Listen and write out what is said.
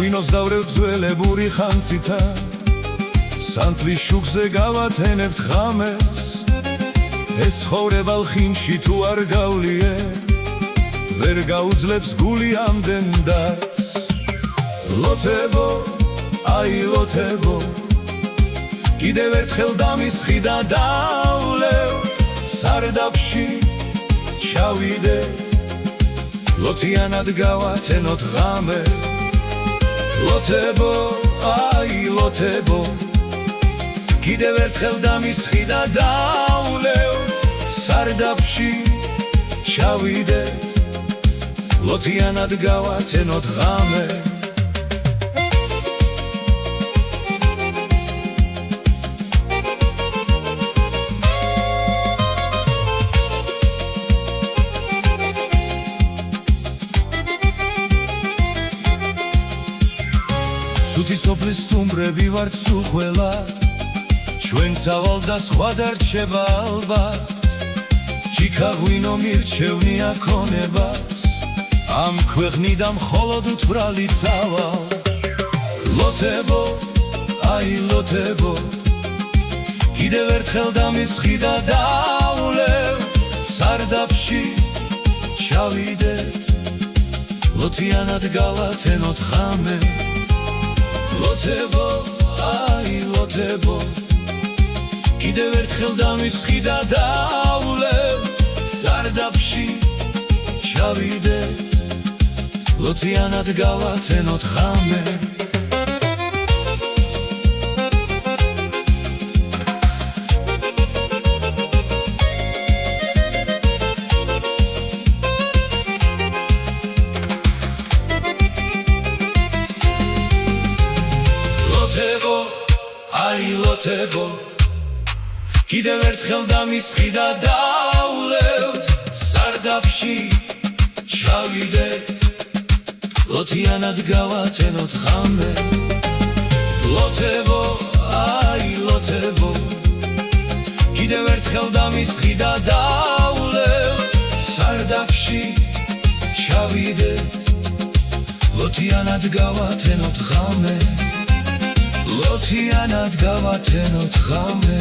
ღვინოს დავრევ ძველებური ხანცითა სანთლის შუქზე გავათენებთ ღამეს ეს ხოვრება ლხინში თუ არ გავლიე ვერ გაუძლებს გული ამდენ დარც ლოთებო აი ლოთებო კიდევ ერთხელ დამისხი და დავლევთ სარდაფში ჩავიდეთ ლოთიანად გავათენოთ ღამე ლოთებო აი ლოთებო კიდევ ერთხელ დამისხი და დავლევთ სარდაფში ჩავიდეთ ლოთიანად გავათენოთ ღამე სუთი სოფლის სტუმრები ვართ სულ ყველა ჩვენ წავალ და სხვა დარჩება ალბათ ჩიქა ღვინო მირჩევნია ქონებას ამ ქვეყნიდან მხოლოდ უთვრალი წავალ ლოთებო აი ლოთებო კიდევ ერთხელ დამისხი და დავლევთ სარდაფში ჩავიდეთ ლოთიანად გავათენოთ ღამე ლოთებო აი ლოთებო კიდევ ერთხელ დამისხი და დავლევთ სარდაფში ჩავიდეთ ლოთიანად გავათენოთ ღამე ლოთებო აი ლოთებო კიდევ ერთხელ დამისხი და დავლევთ სარდაფში ჩავიდეთ ლოთიანად გავათენოთ ღამე ლოთებო აი ლოთებო კიდევ ერთხელ დამისხი და დავლევთ სარდაფში ჩავიდეთ ლოთიანად გავათენოთ ღამე ლოთიანად გავათენოთ ღამე